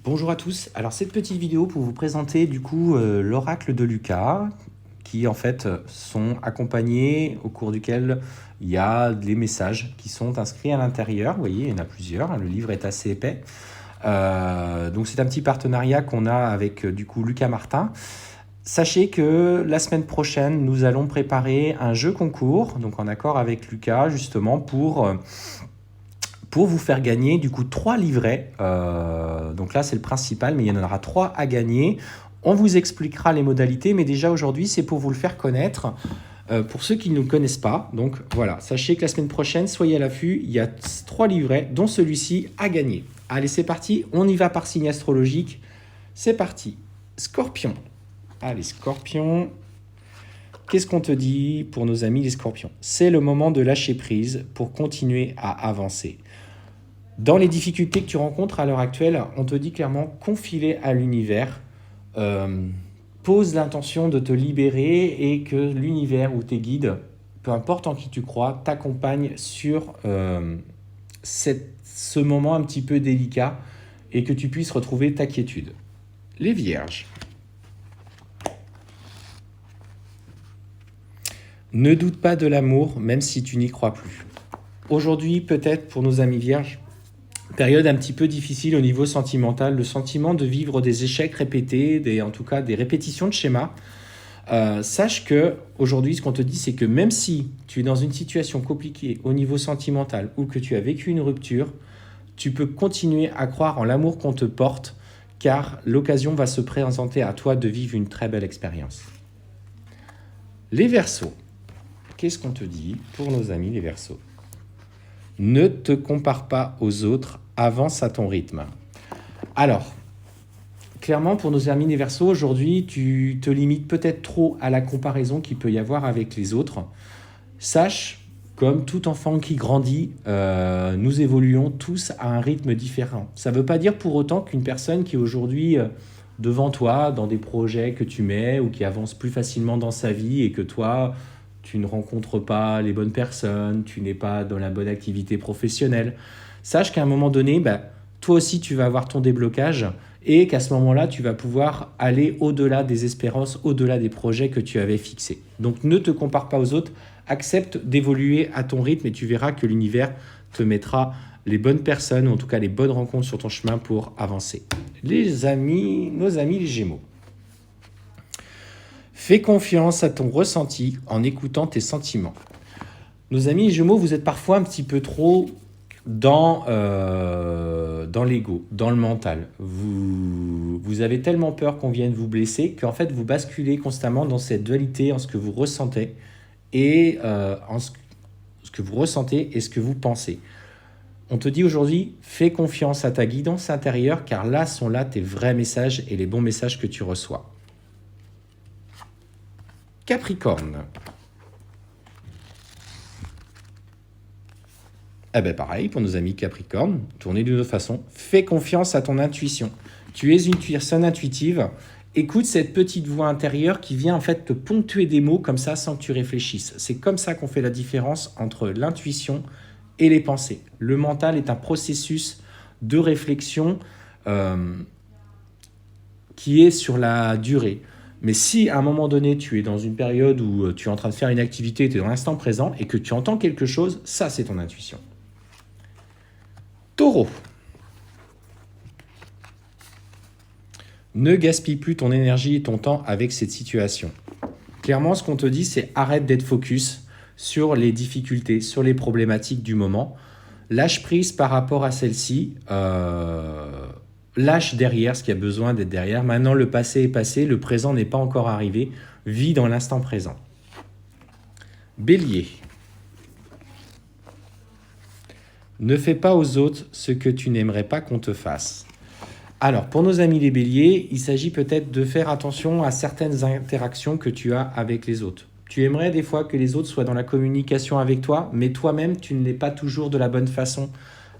Bonjour à tous. Alors cette petite vidéo pour vous présenter du coup l'oracle de Lucas qui en fait sont accompagnés au cours duquel il y a des messages qui sont inscrits à l'intérieur. Vous voyez, il y en a plusieurs, hein, le livre est assez épais. Donc c'est un petit partenariat qu'on a avec du coup Lucas Martin. Sachez que la semaine prochaine, nous allons préparer un jeu concours, donc en accord avec Lucas justement pour vous faire gagner du coup 3 livrets. Donc là, c'est le principal, mais il y en aura 3 à gagner. On vous expliquera les modalités, mais déjà aujourd'hui, c'est pour vous le faire connaître. Pour ceux qui ne nous connaissent pas, donc voilà, sachez que la semaine prochaine, soyez à l'affût, il y a 3 livrets, dont celui-ci à gagner. Allez, c'est parti, on y va par signe astrologique. C'est parti. Scorpion. Allez, Scorpion. Qu'est-ce qu'on te dit pour nos amis les Scorpions? C'est le moment de lâcher prise pour continuer à avancer. Dans les difficultés que tu rencontres à l'heure actuelle, on te dit clairement, confie-les à l'univers, pose l'intention de te libérer et que l'univers ou tes guides, peu importe en qui tu crois, t'accompagnent sur ce moment un petit peu délicat et que tu puisses retrouver ta quiétude. Les Vierges. Ne doute pas de l'amour, même si tu n'y crois plus. Aujourd'hui, peut-être pour nos amis Vierges, période un petit peu difficile au niveau sentimental, le sentiment de vivre des échecs répétés, en tout cas des répétitions de schémas. Sache que aujourd'hui, ce qu'on te dit, c'est que même si tu es dans une situation compliquée au niveau sentimental ou que tu as vécu une rupture, tu peux continuer à croire en l'amour qu'on te porte, car l'occasion va se présenter à toi de vivre une très belle expérience. Les Verseaux. Qu'est-ce qu'on te dit pour nos amis les Verseaux? Ne te compare pas aux autres, avance à ton rythme. Alors, clairement, pour nos amis les Verseaux, aujourd'hui, tu te limites peut-être trop à la comparaison qu'il peut y avoir avec les autres. Sache, comme tout enfant qui grandit, nous évoluons tous à un rythme différent. Ça ne veut pas dire pour autant qu'une personne qui est aujourd'hui devant toi, dans des projets que tu mets ou qui avance plus facilement dans sa vie et que toi, tu ne rencontres pas les bonnes personnes, tu n'es pas dans la bonne activité professionnelle. Sache qu'à un moment donné, toi aussi, tu vas avoir ton déblocage et qu'à ce moment-là, tu vas pouvoir aller au-delà des espérances, au-delà des projets que tu avais fixés. Donc, ne te compare pas aux autres, accepte d'évoluer à ton rythme et tu verras que l'univers te mettra les bonnes personnes, ou en tout cas les bonnes rencontres sur ton chemin pour avancer. Nos amis les Gémeaux. Fais confiance à ton ressenti en écoutant tes sentiments. Nos amis les Gémeaux, vous êtes parfois un petit peu trop dans l'ego, dans le mental. Vous avez tellement peur qu'on vienne vous blesser qu'en fait, vous basculez constamment dans cette dualité en ce que vous ressentez et ce que vous ressentez et ce que vous pensez. On te dit aujourd'hui, fais confiance à ta guidance intérieure car là sont là tes vrais messages et les bons messages que tu reçois. Capricorne. Eh bien pareil, pour nos amis Capricorne, tournez d'une autre façon, fais confiance à ton intuition. Tu es une personne intuitive, écoute cette petite voix intérieure qui vient en fait te ponctuer des mots comme ça sans que tu réfléchisses. C'est comme ça qu'on fait la différence entre l'intuition et les pensées. Le mental est un processus de réflexion qui est sur la durée. Mais si à un moment donné, tu es dans une période où tu es en train de faire une activité, tu es dans l'instant présent et que tu entends quelque chose, ça c'est ton intuition. Taureau. Ne gaspille plus ton énergie et ton temps avec cette situation. Clairement, ce qu'on te dit, c'est arrête d'être focus sur les difficultés, sur les problématiques du moment. Lâche prise par rapport à celle-ci. Lâche derrière ce qui a besoin d'être derrière. Maintenant, le passé est passé, le présent n'est pas encore arrivé. Vis dans l'instant présent. Bélier. Ne fais pas aux autres ce que tu n'aimerais pas qu'on te fasse. Alors, pour nos amis les béliers, il s'agit peut-être de faire attention à certaines interactions que tu as avec les autres. Tu aimerais des fois que les autres soient dans la communication avec toi, mais toi-même, tu ne l'es pas toujours de la bonne façon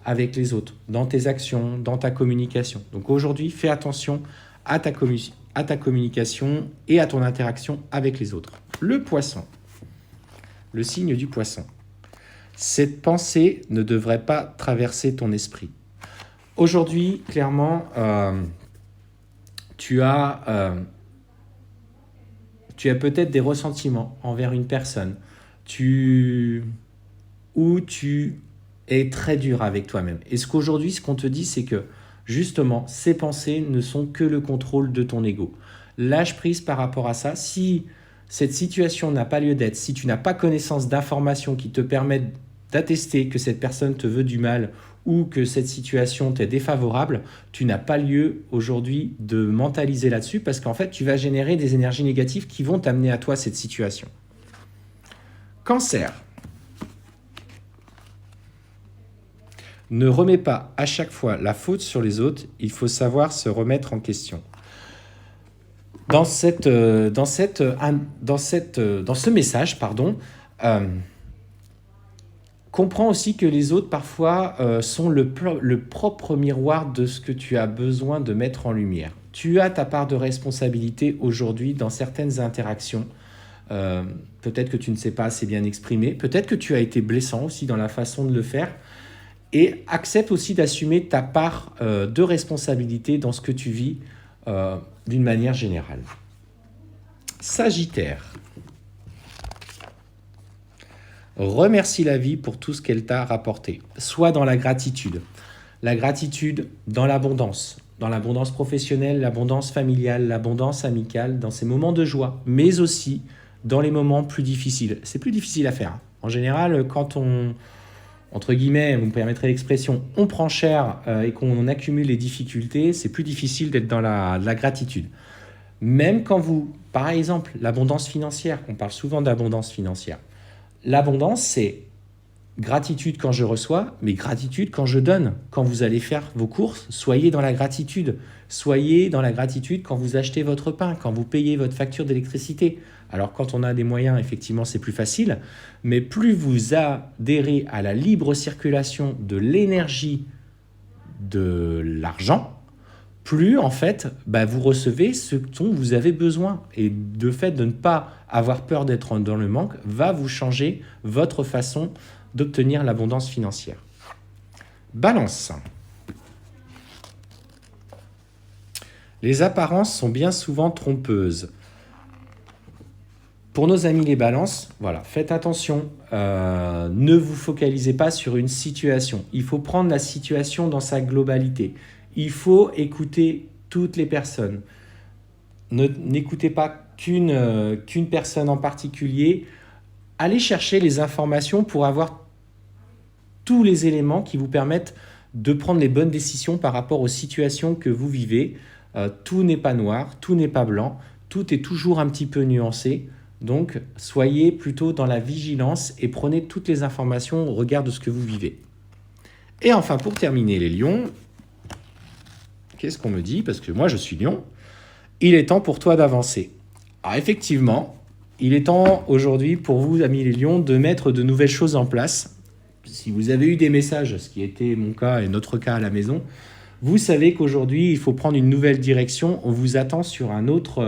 avec les autres, dans tes actions, dans ta communication. Donc aujourd'hui, fais attention à ta communication et à ton interaction avec les autres. Le poisson, le signe du poisson. Cette pensée ne devrait pas traverser ton esprit. Aujourd'hui, clairement, tu as peut-être des ressentiments envers une personne où tu es très dur avec toi-même. Et qu'aujourd'hui, ce qu'on te dit, c'est que justement, ces pensées ne sont que le contrôle de ton ego. Lâche prise par rapport à ça. Si cette situation n'a pas lieu d'être, si tu n'as pas connaissance d'informations qui te permettent d'attester que cette personne te veut du mal ou que cette situation t'est défavorable, tu n'as pas lieu aujourd'hui de mentaliser là-dessus parce qu'en fait, tu vas générer des énergies négatives qui vont t'amener à toi cette situation. Cancer. Ne remets pas à chaque fois la faute sur les autres, il faut savoir se remettre en question. Dans ce message, comprends aussi que les autres, parfois, sont le propre miroir de ce que tu as besoin de mettre en lumière. Tu as ta part de responsabilité aujourd'hui dans certaines interactions. Peut-être que tu ne sais pas assez bien exprimer. Peut-être que tu as été blessant aussi dans la façon de le faire. Et accepte aussi d'assumer ta part de responsabilité dans ce que tu vis d'une manière générale. Sagittaire. Remercie la vie pour tout ce qu'elle t'a rapporté. Sois dans la gratitude. La gratitude dans l'abondance professionnelle, l'abondance familiale, l'abondance amicale, dans ces moments de joie, mais aussi dans les moments plus difficiles. C'est plus difficile à faire. En général, quand entre guillemets, vous me permettrez l'expression, on prend cher et qu'on accumule les difficultés, c'est plus difficile d'être dans la gratitude. Même quand par exemple, l'abondance financière, on parle souvent d'abondance financière. L'abondance, c'est gratitude quand je reçois, mais gratitude quand je donne. Quand vous allez faire vos courses, soyez dans la gratitude. Soyez dans la gratitude quand vous achetez votre pain, quand vous payez votre facture d'électricité. Alors quand on a des moyens, effectivement, c'est plus facile, mais plus vous adhérez à la libre circulation de l'énergie de l'argent, plus en fait, vous recevez ce dont vous avez besoin. Et le fait de ne pas avoir peur d'être dans le manque va vous changer votre façon d'obtenir l'abondance financière. Balance. Les apparences sont bien souvent trompeuses. Pour nos amis les balances, voilà, faites attention, ne vous focalisez pas sur une situation. Il faut prendre la situation dans sa globalité. Il faut écouter toutes les personnes. N'écoutez pas qu'une personne en particulier. Allez chercher les informations pour avoir tous les éléments qui vous permettent de prendre les bonnes décisions par rapport aux situations que vous vivez. Tout n'est pas noir, tout n'est pas blanc, tout est toujours un petit peu nuancé. Donc, soyez plutôt dans la vigilance et prenez toutes les informations au regard de ce que vous vivez. Et enfin, pour terminer, les lions, qu'est-ce qu'on me dit? Parce que moi, je suis lion. Il est temps pour toi d'avancer. Alors, effectivement, il est temps aujourd'hui pour vous, amis les lions, de mettre de nouvelles choses en place. Si vous avez eu des messages, ce qui était mon cas et notre cas à la maison, vous savez qu'aujourd'hui, il faut prendre une nouvelle direction. On vous attend sur un autre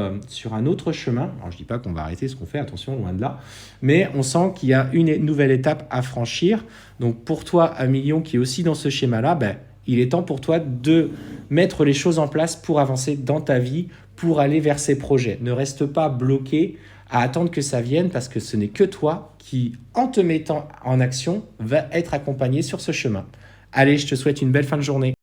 chemin. Alors, je ne dis pas qu'on va arrêter ce qu'on fait, attention, loin de là. Mais on sent qu'il y a une nouvelle étape à franchir. Donc, pour toi, ami lion, qui est aussi dans ce schéma-là, il est temps pour toi de mettre les choses en place pour avancer dans ta vie, pour aller vers ces projets. Ne reste pas bloqué à attendre que ça vienne parce que ce n'est que toi qui, en te mettant en action, va être accompagné sur ce chemin. Allez, je te souhaite une belle fin de journée.